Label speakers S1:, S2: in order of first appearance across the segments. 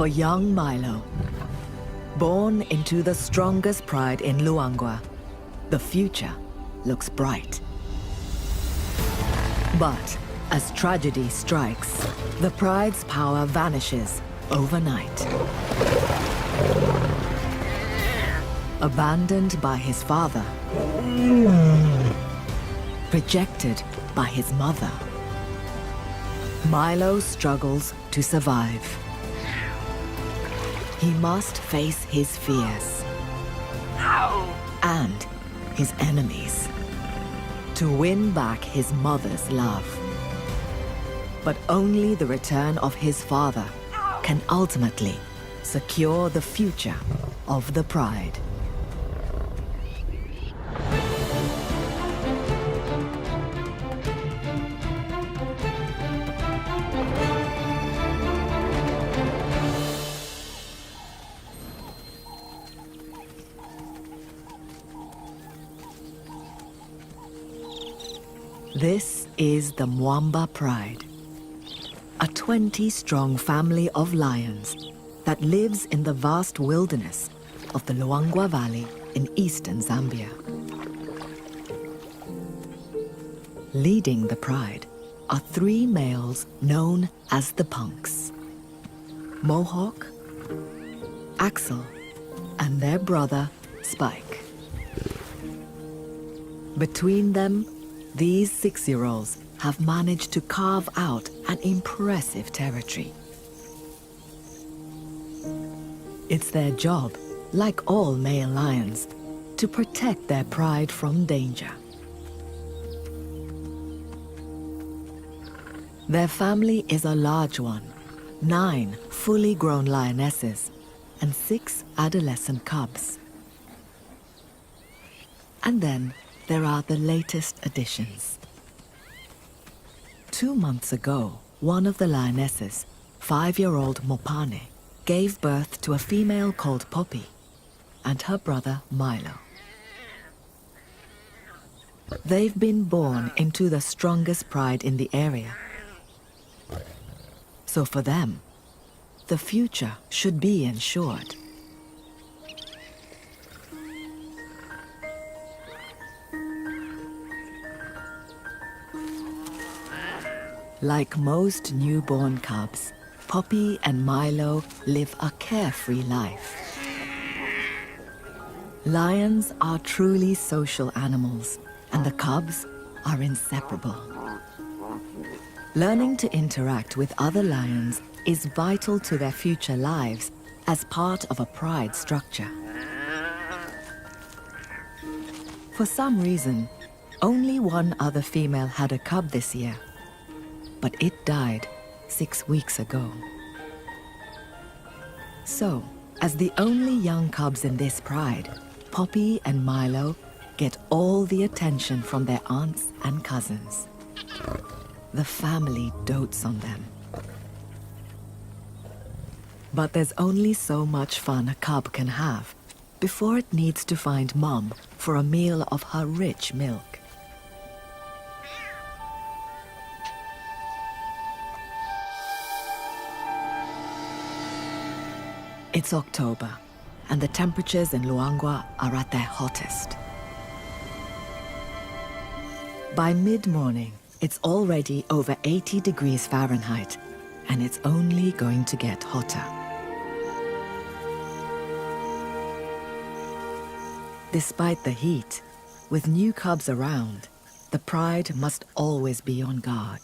S1: for young Milo. Born into the strongest pride in Luangwa, the future looks bright. But as tragedy strikes, the pride's power vanishes overnight. Abandoned by his father, rejected by his mother, Milo struggles to survive. He must face his fears and his enemies to win back his mother's love. But only the return of his father can ultimately secure the future of the pride. This is the Mwamba Pride, a 20-strong family of lions that lives in the vast wilderness of the Luangwa Valley in eastern Zambia. Leading the pride are 3 males known as the Punks: Mohawk, Axel, and their brother, Spike. Between them, these 6-year-olds have managed to carve out an impressive territory. It's their job, like all male lions, to protect their pride from danger. Their family is a large one: 9 fully grown lionesses and 6 adolescent cubs. And then there are the latest additions. 2 months ago, one of the lionesses, 5-year-old Mopane, gave birth to a female called Poppy and her brother Milo. They've been born into the strongest pride in the area. So for them, the future should be ensured. Like most newborn cubs, Poppy and Milo live a carefree life. Lions are truly social animals, and the cubs are inseparable. Learning to interact with other lions is vital to their future lives as part of a pride structure. For some reason, only one other female had a cub this year, but it died 6 weeks ago. So, as the only young cubs in this pride, Poppy and Milo get all the attention from their aunts and cousins. The family dotes on them. But there's only so much fun a cub can have before it needs to find Mom for a meal of her rich milk. It's October, and the temperatures in Luangwa are at their hottest. By mid-morning, it's already over 80 degrees Fahrenheit, and it's only going to get hotter. Despite the heat, with new cubs around, the pride must always be on guard.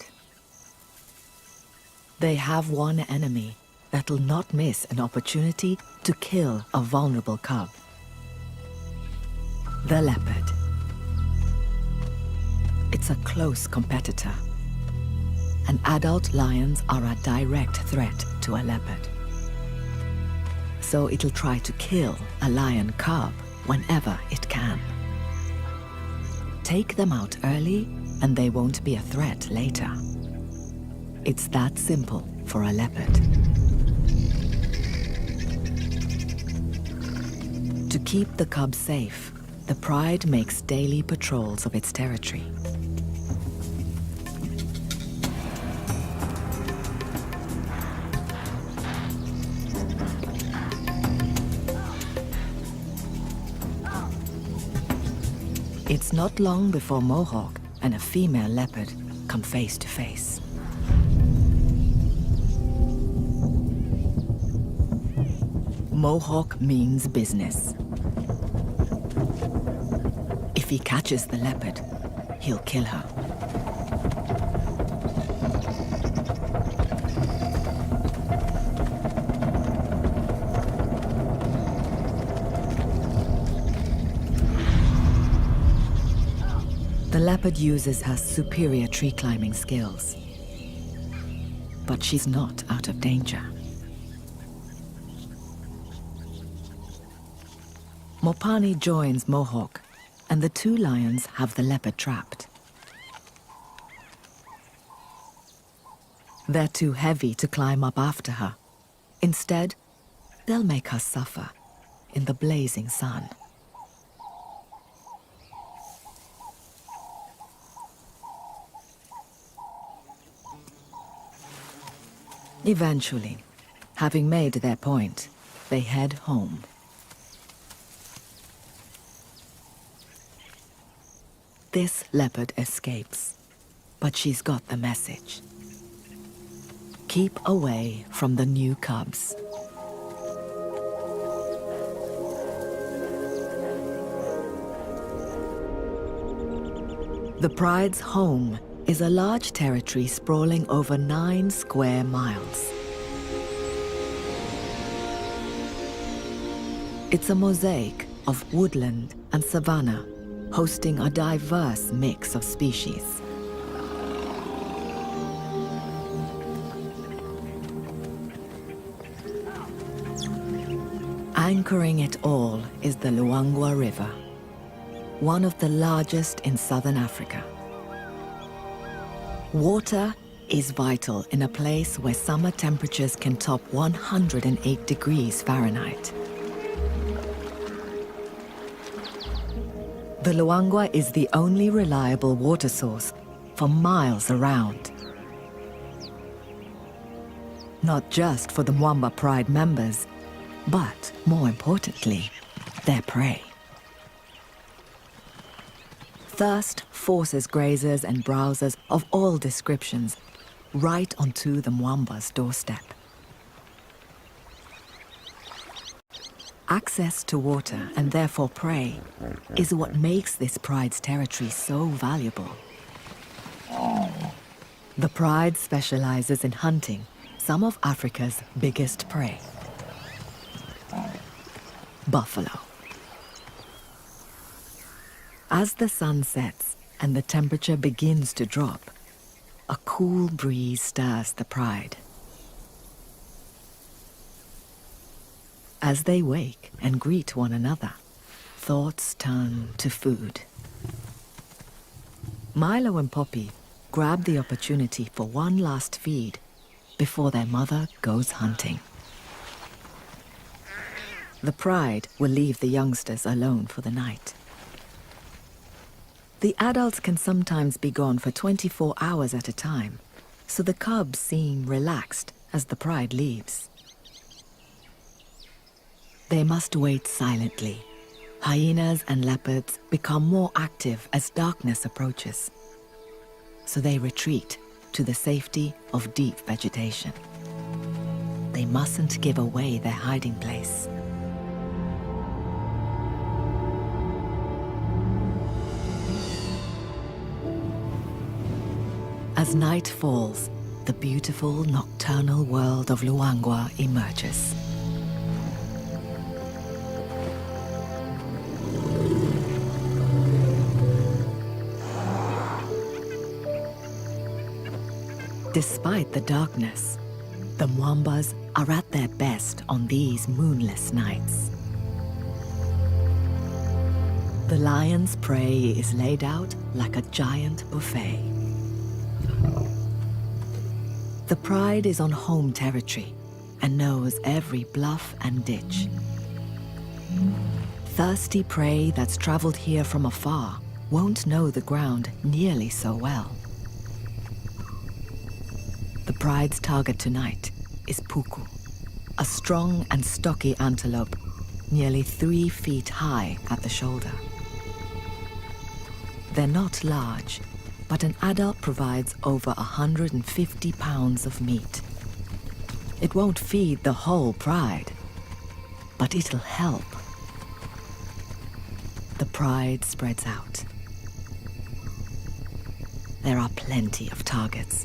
S1: They have one enemy that'll not miss an opportunity to kill a vulnerable cub: the leopard. It's a close competitor, and adult lions are a direct threat to a leopard. So it'll try to kill a lion cub whenever it can. Take them out early, and they won't be a threat later. It's that simple for a leopard. To keep the cubs safe, the pride makes daily patrols of its territory. It's not long before Mohawk and a female leopard come face to face. Mohawk means business. If he catches the leopard, he'll kill her. The leopard uses her superior tree climbing skills. But she's not out of danger. Mopani joins Mohawk, and the two lions have the leopard trapped. They're too heavy to climb up after her. Instead, they'll make her suffer in the blazing sun. Eventually, having made their point, they head home. This leopard escapes, but she's got the message. Keep away from the new cubs. The pride's home is a large territory sprawling over 9 square miles. It's a mosaic of woodland and savanna, hosting a diverse mix of species. Anchoring it all is the Luangwa River, one of the largest in southern Africa. Water is vital in a place where summer temperatures can top 108 degrees Fahrenheit. The Luangwa is the only reliable water source for miles around. Not just for the Mwamba Pride members, but more importantly, their prey. Thirst forces grazers and browsers of all descriptions right onto the Mwamba's doorstep. Access to water, and therefore prey, is what makes this pride's territory so valuable. The pride specializes in hunting some of Africa's biggest prey: buffalo. As the sun sets and the temperature begins to drop, a cool breeze stirs the pride. As they wake and greet one another, thoughts turn to food. Milo and Poppy grab the opportunity for one last feed before their mother goes hunting. The pride will leave the youngsters alone for the night. The adults can sometimes be gone for 24 hours at a time, so the cubs seem relaxed as the pride leaves. They must wait silently. Hyenas and leopards become more active as darkness approaches, so they retreat to the safety of deep vegetation. They mustn't give away their hiding place. As night falls, the beautiful nocturnal world of Luangwa emerges. Despite the darkness, the Mwambas are at their best on these moonless nights. The lion's prey is laid out like a giant buffet. The pride is on home territory and knows every bluff and ditch. Thirsty prey that's traveled here from afar won't know the ground nearly so well. The pride's target tonight is Puku, a strong and stocky antelope, nearly 3 feet high at the shoulder. They're not large, but an adult provides over 150 pounds of meat. It won't feed the whole pride, but it'll help. The pride spreads out. There are plenty of targets,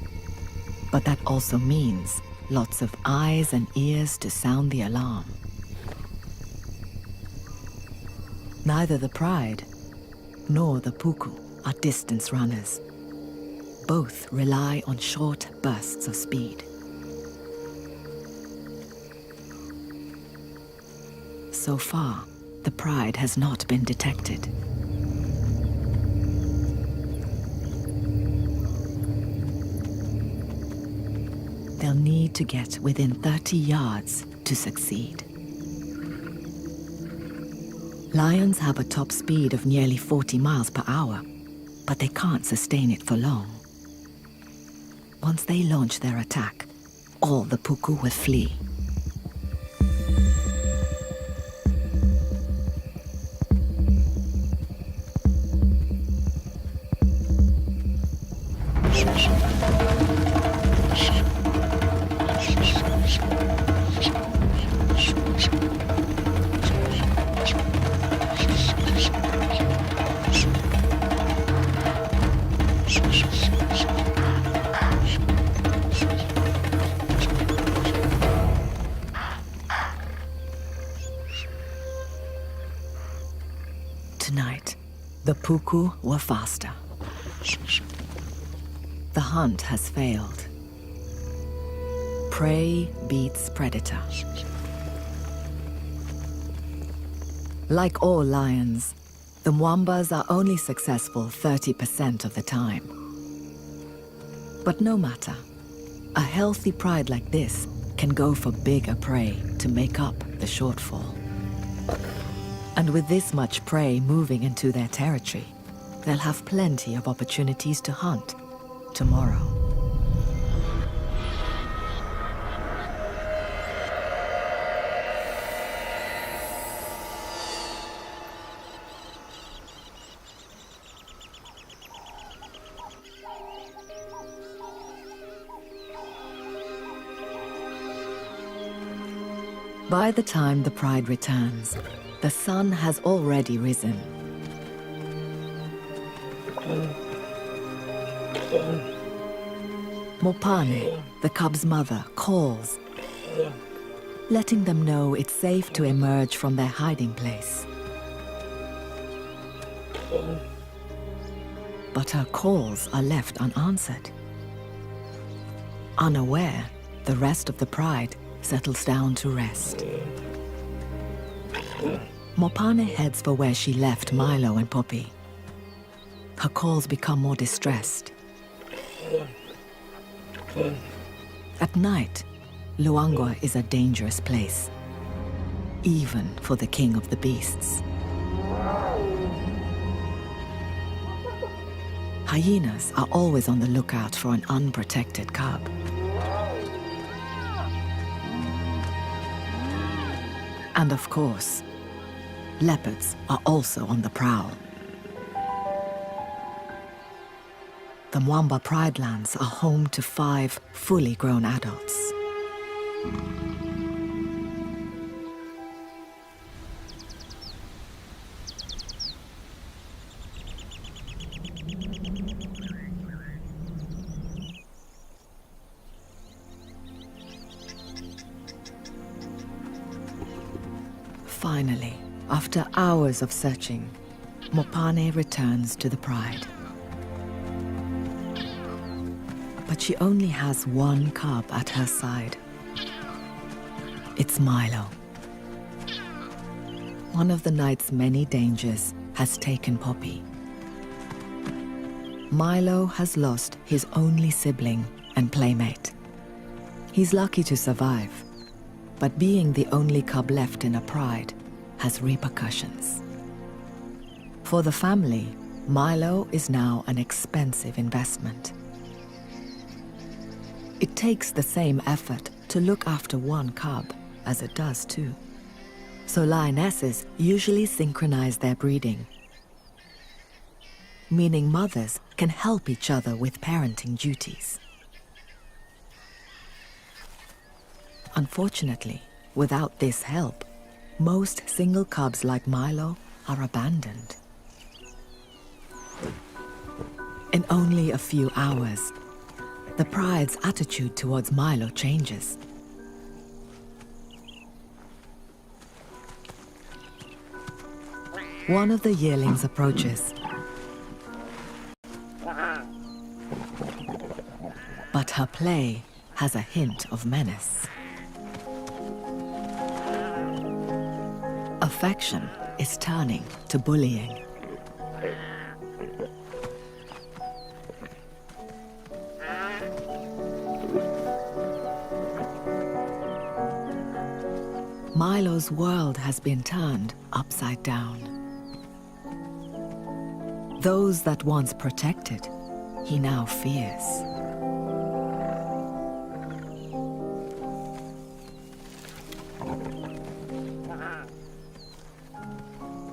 S1: but that also means lots of eyes and ears to sound the alarm. Neither the pride nor the puku are distance runners. Both rely on short bursts of speed. So far, the pride has not been detected. They'll need to get within 30 yards to succeed. Lions have a top speed of nearly 40 miles per hour, but they can't sustain it for long. Once they launch their attack, all the puku will flee. Tonight, the puku were faster. The hunt has failed. Prey beats predator. Like all lions, the Mwambas are only successful 30% of the time. But no matter, a healthy pride like this can go for bigger prey to make up the shortfall. And with this much prey moving into their territory, they'll have plenty of opportunities to hunt tomorrow. By the time the pride returns, the sun has already risen. Mopane, the cub's mother, calls, letting them know it's safe to emerge from their hiding place. But her calls are left unanswered. Unaware, the rest of the pride settles down to rest. Mopane heads for where she left Milo and Poppy. Her calls become more distressed. At night, Luangwa is a dangerous place, even for the king of the beasts. Hyenas are always on the lookout for an unprotected cub. And of course, leopards are also on the prowl. The Mwamba Pride Lands are home to 5 fully grown adults. Finally, after hours of searching, Mopane returns to the pride. But she only has one cub at her side. It's Milo. One of the night's many dangers has taken Poppy. Milo has lost his only sibling and playmate. He's lucky to survive, but being the only cub left in a pride has repercussions. For the family, Milo is now an expensive investment. It takes the same effort to look after one cub as it does two. So lionesses usually synchronize their breeding. meaning mothers can help each other with parenting duties. Unfortunately, without this help, most single cubs like Milo are abandoned. In only a few hours, the pride's attitude towards Milo changes. One of the yearlings approaches, but her play has a hint of menace. Affection is turning to bullying. Milo's world has been turned upside down. Those that once protected, he now fears.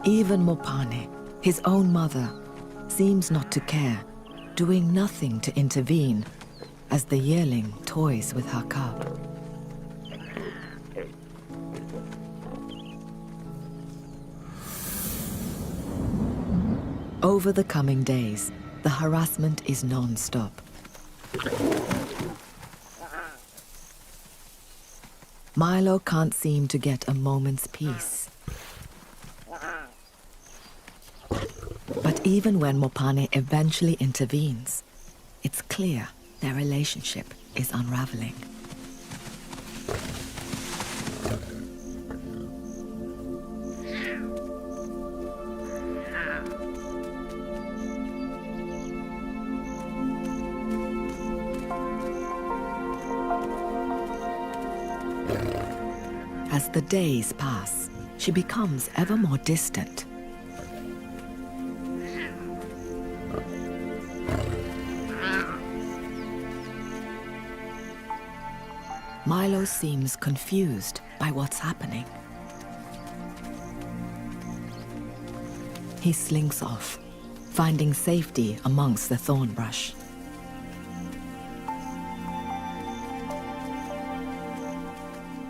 S1: Even Mopane, his own mother, seems not to care, doing nothing to intervene as the yearling toys with her cub. Over the coming days, the harassment is non-stop. Milo can't seem to get a moment's peace. But even when Mopane eventually intervenes, it's clear their relationship is unraveling. As the days pass, she becomes ever more distant. Milo seems confused by what's happening. He slinks off, finding safety amongst the thorn brush.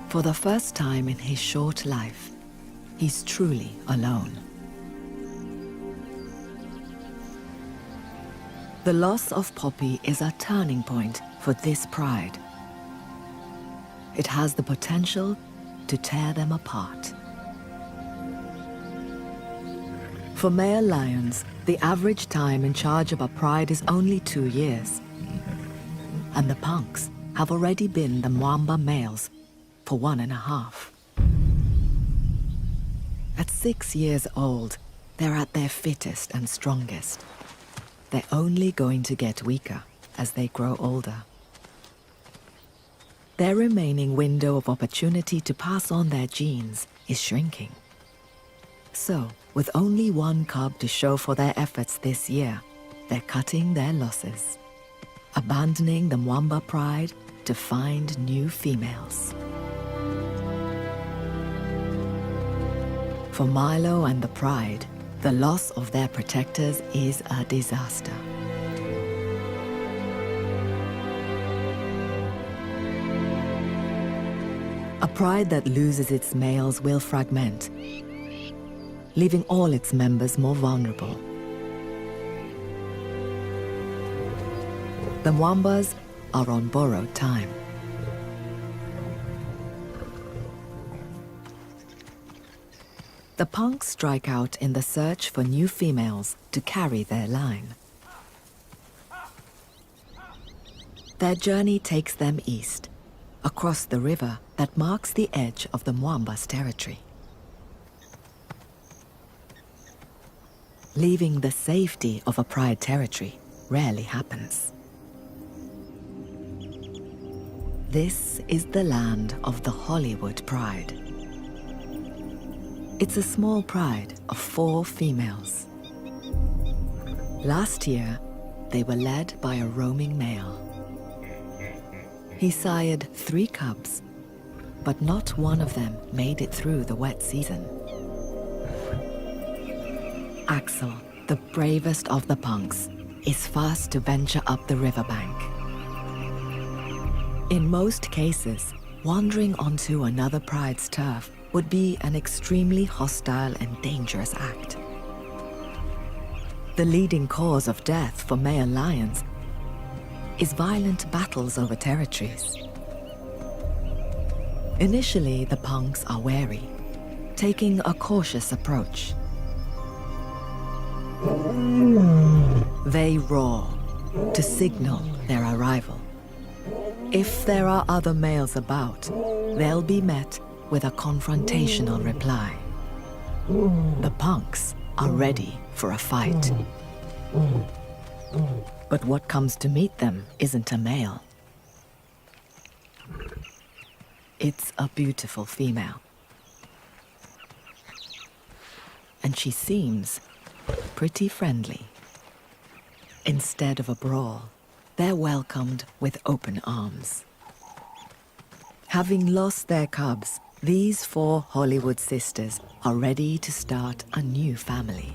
S1: For the first time in his short life, he's truly alone. The loss of Poppy is a turning point for this pride. It has the potential to tear them apart. For male lions, the average time in charge of a pride is only 2 years. And the punks have already been the Mwamba males for 1.5. At 6 years old, they're at their fittest and strongest. They're only going to get weaker as they grow older. Their remaining window of opportunity to pass on their genes is shrinking. So, with only 1 cub to show for their efforts this year, they're cutting their losses, abandoning the Mwamba pride to find new females. For Milo and the pride, the loss of their protectors is a disaster. A pride that loses its males will fragment, leaving all its members more vulnerable. The Mwambas are on borrowed time. The punks strike out in the search for new females to carry their line. Their journey takes them east, across the river that marks the edge of the Mwamba's territory. Leaving the safety of a pride territory rarely happens. This is the land of the Hollywood Pride. It's a small pride of 4 females. Last year, they were led by a roaming male. He sired 3 cubs, but not one of them made it through the wet season. Axel, the bravest of the punks is first to venture up the riverbank. In most cases, wandering onto another pride's turf would be an extremely hostile and dangerous act. The leading cause of death for male lions is violent battles over territories. Initially, the punks are wary, taking a cautious approach. They roar to signal their arrival. If there are other males about, they'll be met with a confrontational reply. The punks are ready for a fight. But what comes to meet them isn't a male. It's a beautiful female. And she seems pretty friendly. Instead of a brawl, they're welcomed with open arms. Having lost their cubs, these 4 Hollywood sisters are ready to start a new family.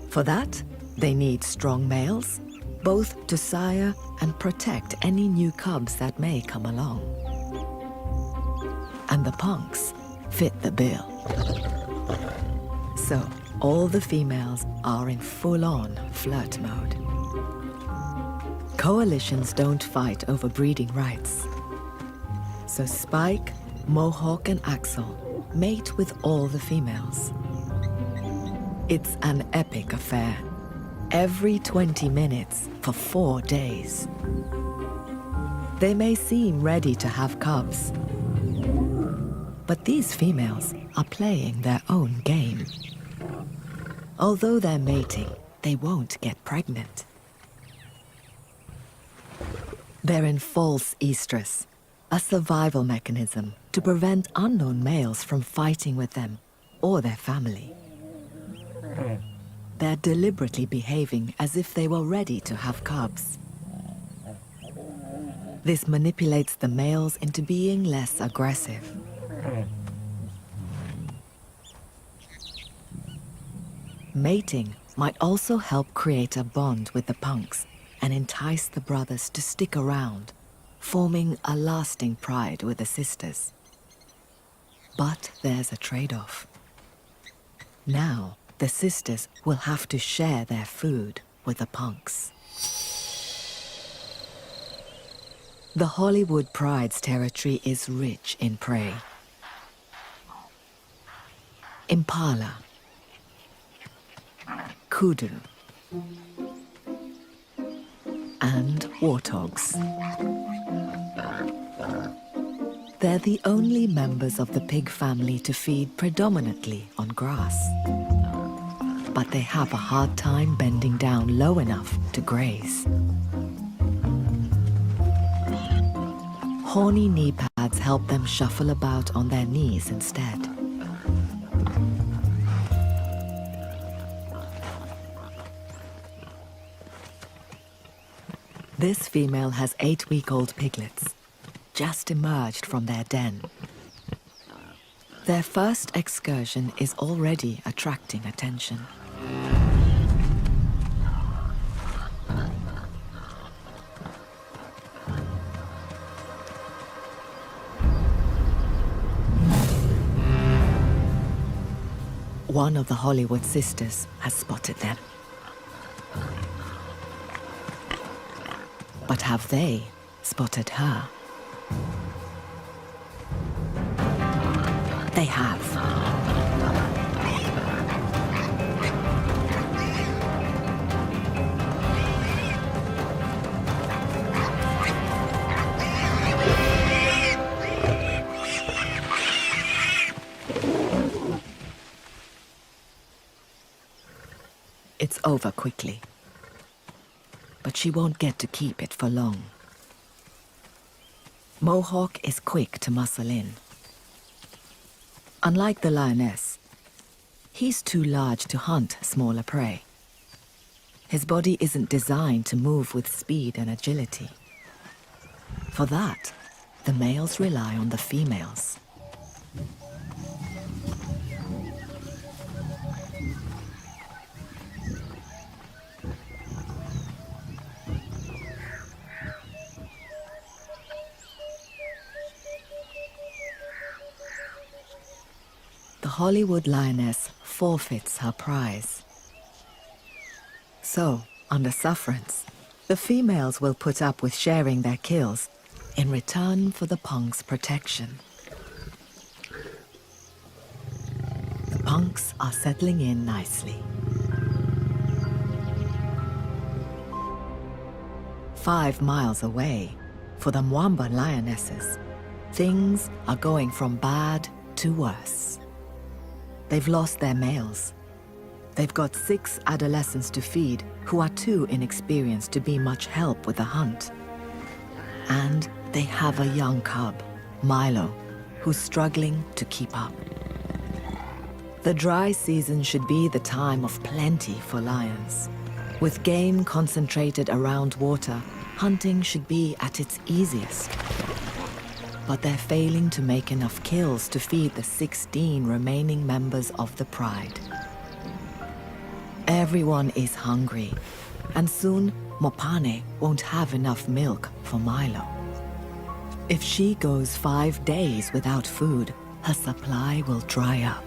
S1: For that, they need strong males, both to sire and protect any new cubs that may come along. And the punks fit the bill. So, all the females are in full-on flirt mode. Coalitions don't fight over breeding rights. So Spike, Mohawk, and Axel mate with all the females. It's an epic affair. Every 20 minutes for 4 days. They may seem ready to have cubs, but these females are playing their own game. Although they're mating, they won't get pregnant. They're in false estrus, a survival mechanism to prevent unknown males from fighting with them or their family. They're deliberately behaving as if they were ready to have cubs. This manipulates the males into being less aggressive. Mating might also help create a bond with the punks and entice the brothers to stick around, forming a lasting pride with the sisters. But there's a trade-off. Now, the sisters will have to share their food with the punks. The Hollywood Pride's territory is rich in prey. Impala, kudu, and warthogs. They're the only members of the pig family to feed predominantly on grass. But they have a hard time bending down low enough to graze. Horny knee pads help them shuffle about on their knees instead. This female has 8-week-old piglets, just emerged from their den. Their first excursion is already attracting attention. One of the Hollywood sisters has spotted them. But have they spotted her? They have. It's over quickly. But she won't get to keep it for long. Mohawk is quick to muscle in. Unlike the lioness, he's too large to hunt smaller prey. His body isn't designed to move with speed and agility. For that, the males rely on the females. Hollywood lioness forfeits her prize. So, under sufferance, the females will put up with sharing their kills in return for the punk's protection. The punks are settling in nicely. 5 miles away, for the Mwamba lionesses, things are going from bad to worse. They've lost their males. They've got 6 adolescents to feed who are too inexperienced to be much help with the hunt. And they have a young cub, Milo, who's struggling to keep up. The dry season should be the time of plenty for lions. With game concentrated around water, hunting should be at its easiest. But they're failing to make enough kills to feed the 16 remaining members of the Pride. Everyone is hungry, and soon Mopane won't have enough milk for Milo. If she goes 5 days without food, her supply will dry up.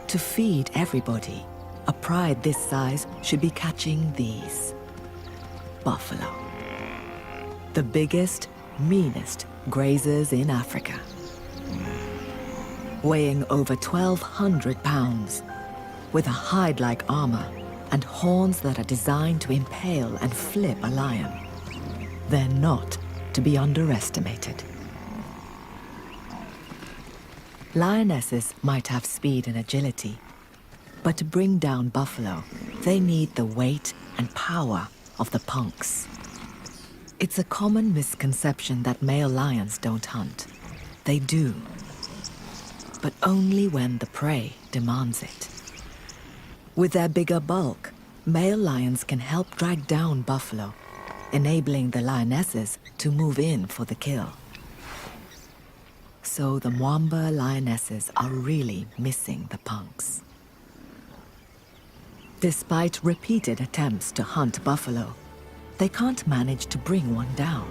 S1: To feed everybody, a pride this size should be catching these. Buffalo. The biggest, meanest grazers in Africa. Weighing over 1,200 pounds, with a hide-like armor and horns that are designed to impale and flip a lion. They're not to be underestimated. Lionesses might have speed and agility, but to bring down buffalo, they need the weight and power of the punks. It's a common misconception that male lions don't hunt. They do, but only when the prey demands it. With their bigger bulk, male lions can help drag down buffalo, enabling the lionesses to move in for the kill. So the Mwamba lionesses are really missing the punks. Despite repeated attempts to hunt buffalo, they can't manage to bring one down.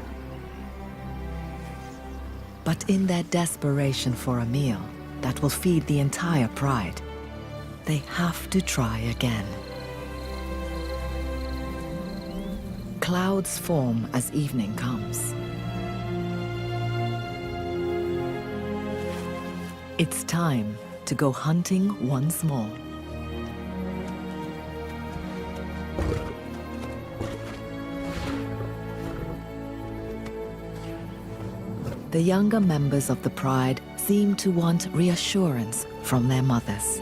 S1: But in their desperation for a meal that will feed the entire pride, they have to try again. Clouds form as evening comes. It's time to go hunting once more. The younger members of the Pride seem to want reassurance from their mothers.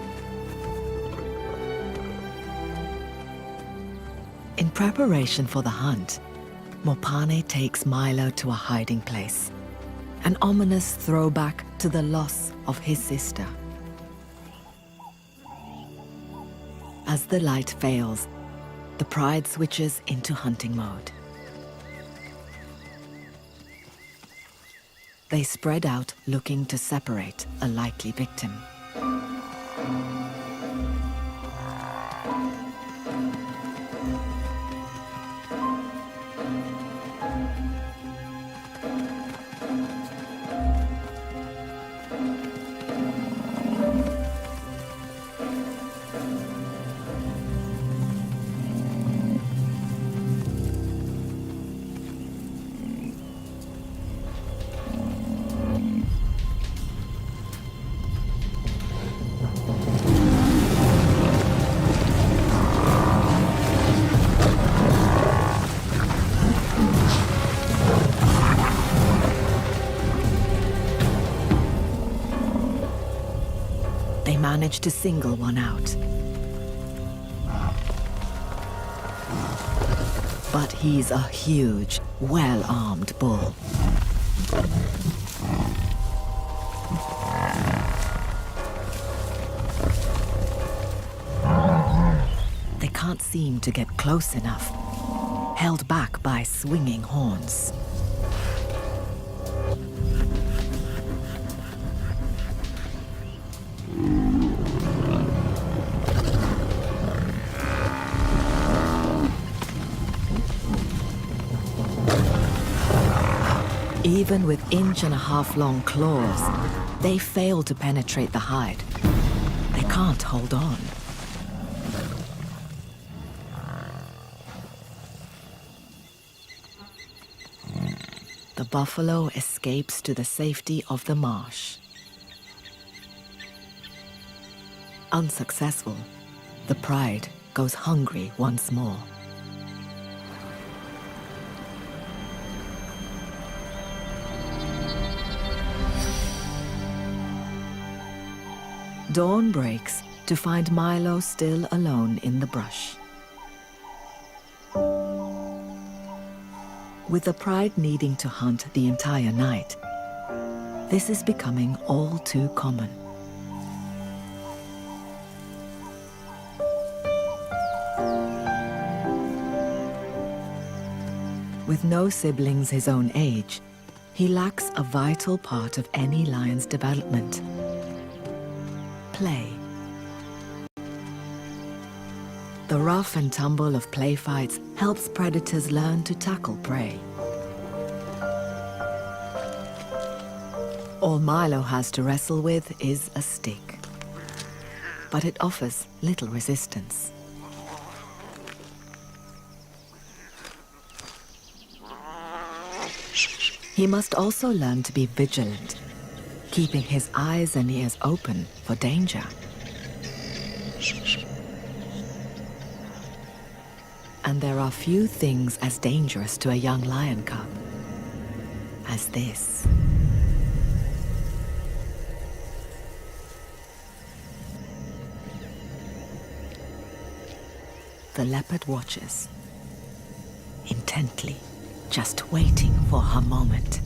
S1: In preparation for the hunt, Mopane takes Milo to a hiding place, an ominous throwback to the loss of his sister. As the light fails, the Pride switches into hunting mode. They spread out, looking to separate a likely victim. Managed to single one out. But he's a huge, well-armed bull. They can't seem to get close enough, held back by swinging horns. Even with 1.5-inch long claws, They fail to penetrate the hide. They can't hold on. The buffalo escapes to the safety of the marsh. Unsuccessful, the pride goes hungry once more. Dawn breaks to find Milo still alone in the brush. With the pride needing to hunt the entire night, this is becoming all too common. With no siblings his own age, he lacks a vital part of any lion's development: play. The rough and tumble of play fights helps predators learn to tackle prey. All Milo has to wrestle with is a stick, but it offers little resistance. He must also learn to be vigilant, keeping his eyes and ears open for danger. And there are few things as dangerous to a young lion cub as this. The leopard watches intently, just waiting for her moment.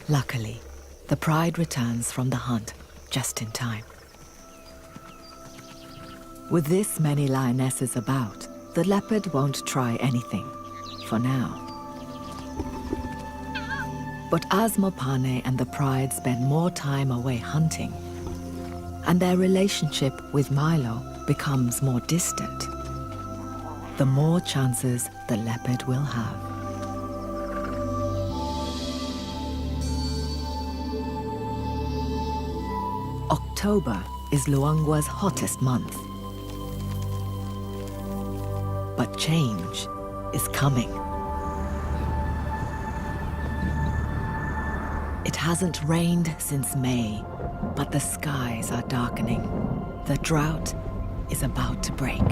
S1: Luckily, the pride returns from the hunt just in time. With this many lionesses about, the leopard won't try anything, for now. But as Mopane and the pride spend more time away hunting, and their relationship with Milo becomes more distant, the more chances the leopard will have. October is Luangwa's hottest month. But change is coming. It hasn't rained since May, but the skies are darkening. The drought is about to break.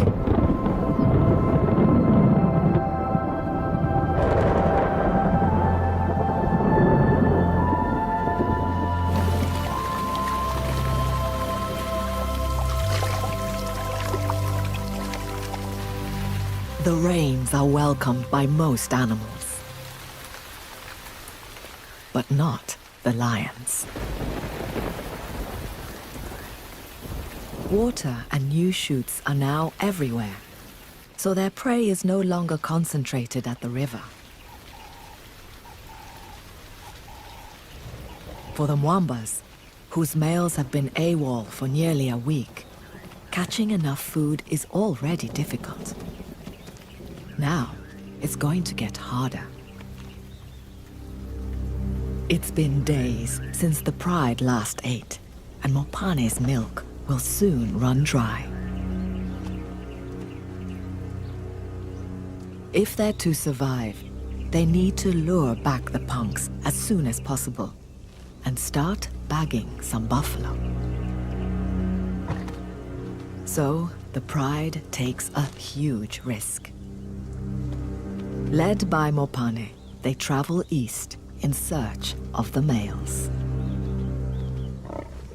S1: The rains are welcomed by most animals, but not the lions. Water and new shoots are now everywhere, so their prey is no longer concentrated at the river. For the Mwambas, whose males have been AWOL for nearly a week, catching enough food is already difficult. Now, it's going to get harder. It's been days since the pride last ate, and Mopane's milk will soon run dry. If they're to survive, they need to lure back the punks as soon as possible and start bagging some buffalo. So, the pride takes a huge risk. Led by Mopane, they travel east in search of the males.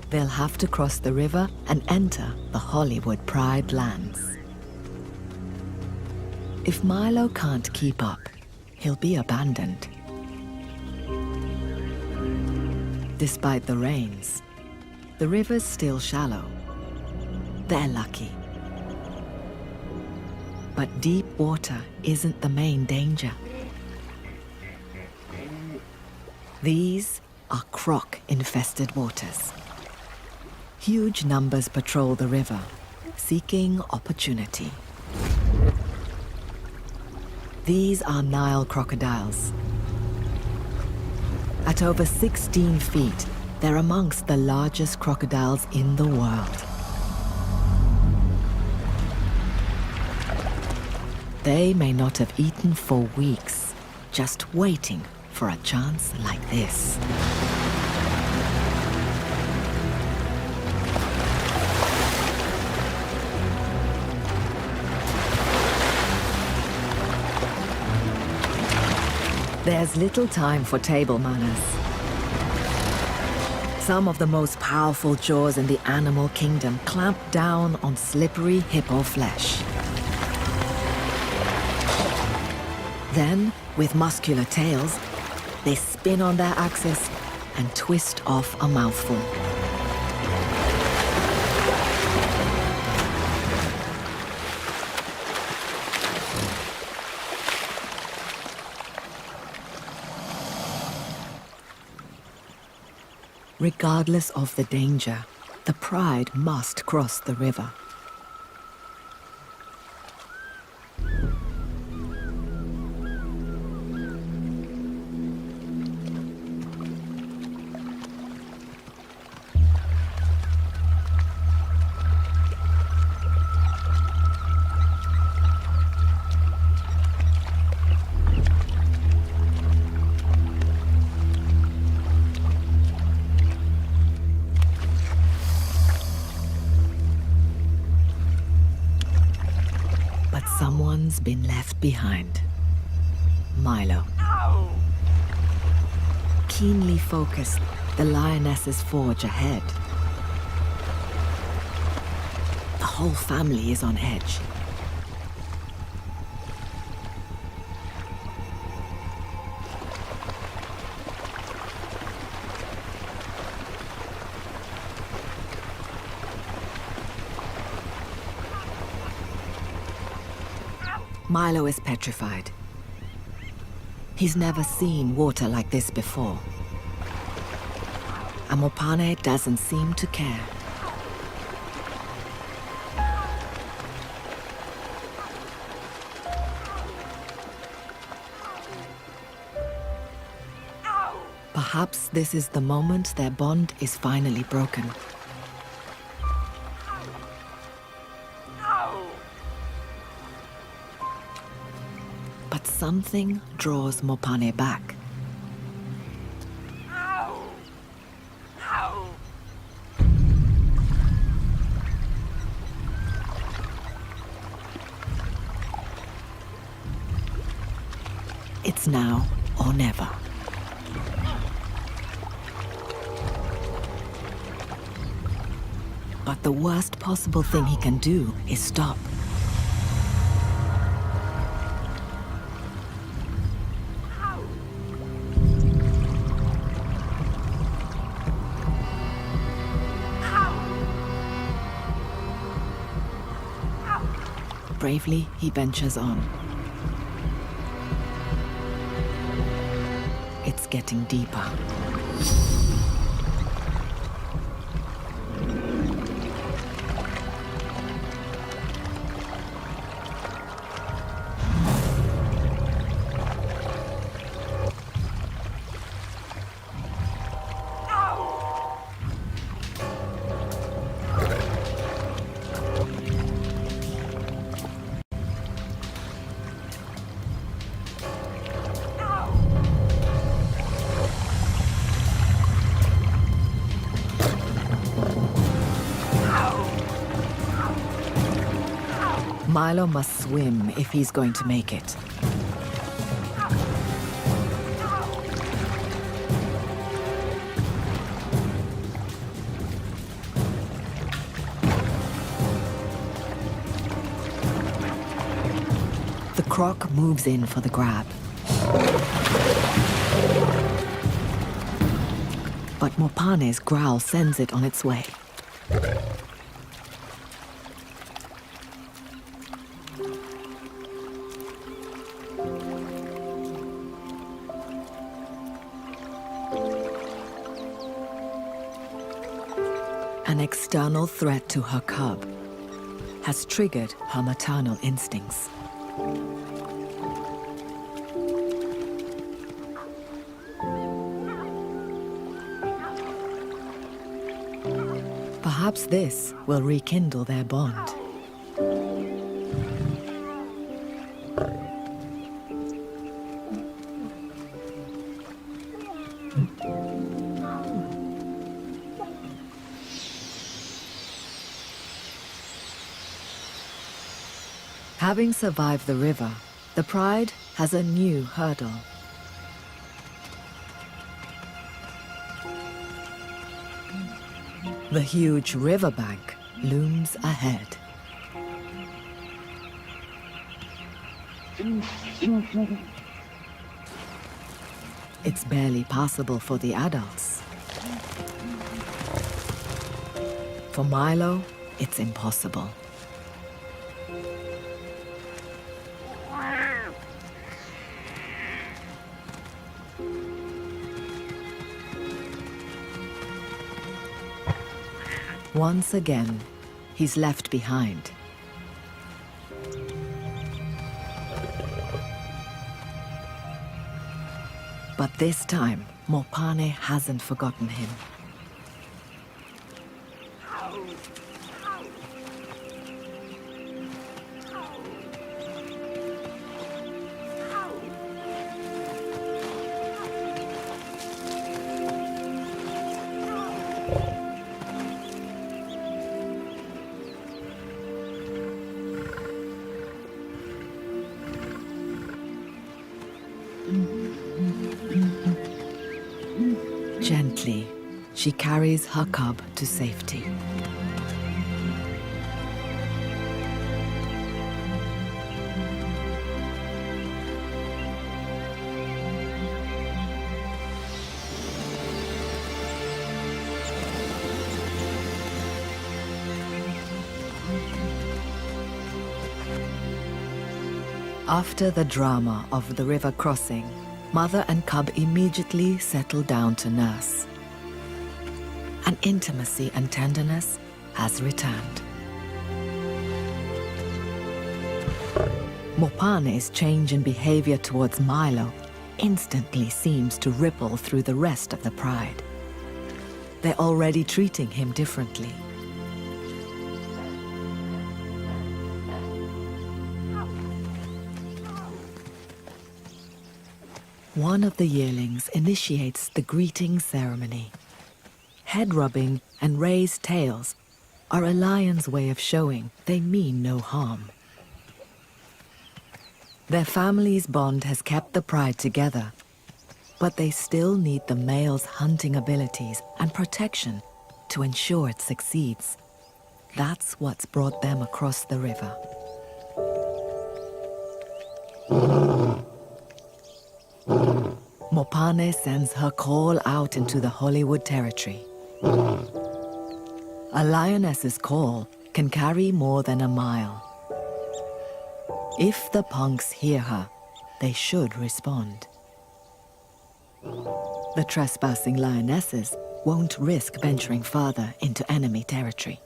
S1: They'll have to cross the river and enter the Hollywood Pride lands. If Milo can't keep up, he'll be abandoned. Despite the rains, the river's still shallow. They're lucky. But deep water isn't the main danger. These are croc-infested waters. Huge numbers patrol the river, seeking opportunity. These are Nile crocodiles. At over 16 feet, they're amongst the largest crocodiles in the world. They may not have eaten for weeks, just waiting for a chance like this. There's little time for table manners. Some of the most powerful jaws in the animal kingdom clamp down on slippery hippo flesh. Then, with muscular tails, they spin on their axis and twist off a mouthful. Regardless of the danger, the pride must cross the river. But someone's been left behind. Milo. Keenly focused, the lionesses forge ahead. The whole family is on edge. Milo is petrified. He's never seen water like this before. And Mopane doesn't seem to care. Perhaps this is the moment their bond is finally broken. But something draws Mopane back. It's now or never. But the worst possible thing he can do is stop. Bravely, he ventures on. It's getting deeper. Milo must swim if he's going to make it. The croc moves in for the grab. But Mopane's growl sends it on its way. An external threat to her cub has triggered her maternal instincts. Perhaps this will rekindle their bond. Having survived the river, the Pride has a new hurdle. The huge riverbank looms ahead. It's barely passable for the adults. For Milo, it's impossible. Once again, he's left behind. But this time, Mopane hasn't forgotten him. Gently, she carries her cub to safety. After the drama of the river crossing, mother and cub immediately settle down to nurse. An intimacy and tenderness has returned. Mopane's change in behavior towards Milo instantly seems to ripple through the rest of the Pride. They're already treating him differently. One of the yearlings initiates the greeting ceremony. Head rubbing and raised tails are a lion's way of showing they mean no harm. Their family's bond has kept the Pride together, but they still need the male's hunting abilities and protection to ensure it succeeds. That's what's brought them across the river. Mopane sends her call out into the Hollywood territory. A lioness's call can carry more than a mile. If the punks hear her, they should respond. The trespassing lionesses won't risk venturing further into enemy territory.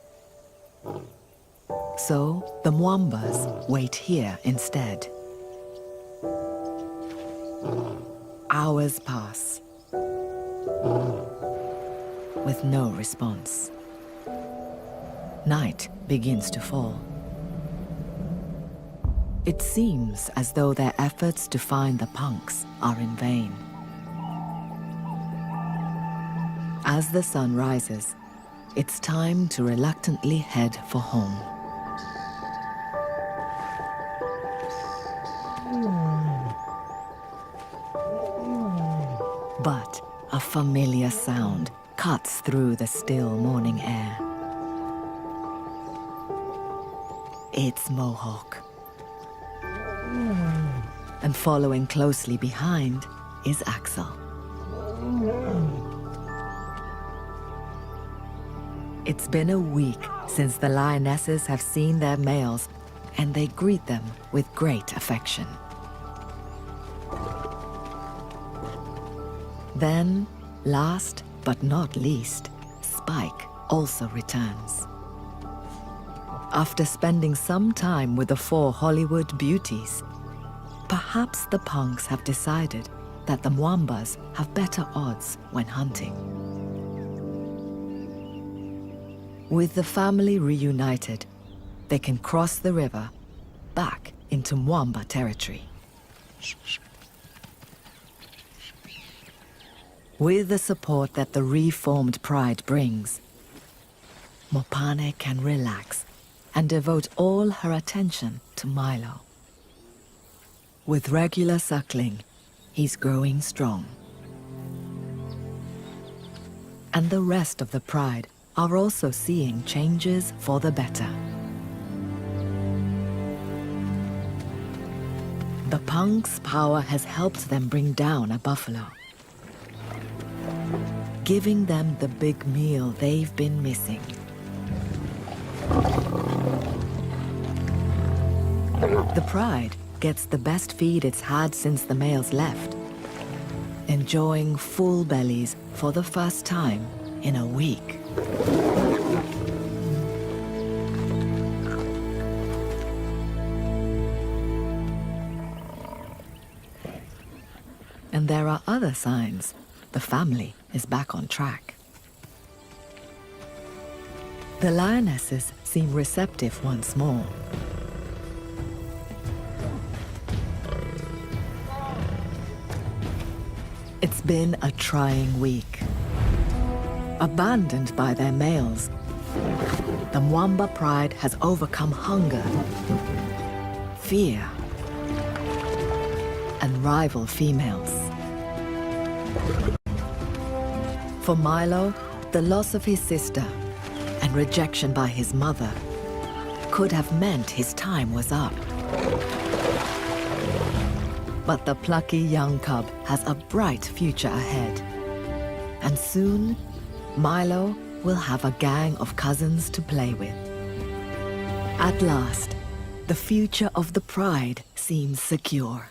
S1: So the Mwambas wait here instead. Hours pass, with no response. Night begins to fall. It seems as though their efforts to find the punks are in vain. As the sun rises, it's time to reluctantly head for home. But a familiar sound cuts through the still morning air. It's Mohawk. And following closely behind is Axel. It's been a week since the lionesses have seen their males, and they greet them with great affection. Then, last but not least, Spike also returns. After spending some time with the 4 Hollywood beauties, perhaps the punks have decided that the Mwambas have better odds when hunting. With the family reunited, they can cross the river back into Mwamba territory. With the support that the reformed pride brings, Mopane can relax and devote all her attention to Milo. With regular suckling, he's growing strong. And the rest of the pride are also seeing changes for the better. The punk's power has helped them bring down a buffalo, giving them the big meal they've been missing. The pride gets the best feed it's had since the males left, enjoying full bellies for the first time in a week. And there are other signs the family is back on track. The lionesses seem receptive once more. It's been a trying week. Abandoned by their males, the Mwamba pride has overcome hunger, fear, and rival females. For Milo, the loss of his sister and rejection by his mother could have meant his time was up. But the plucky young cub has a bright future ahead. And soon, Milo will have a gang of cousins to play with. At last, the future of the pride seems secure.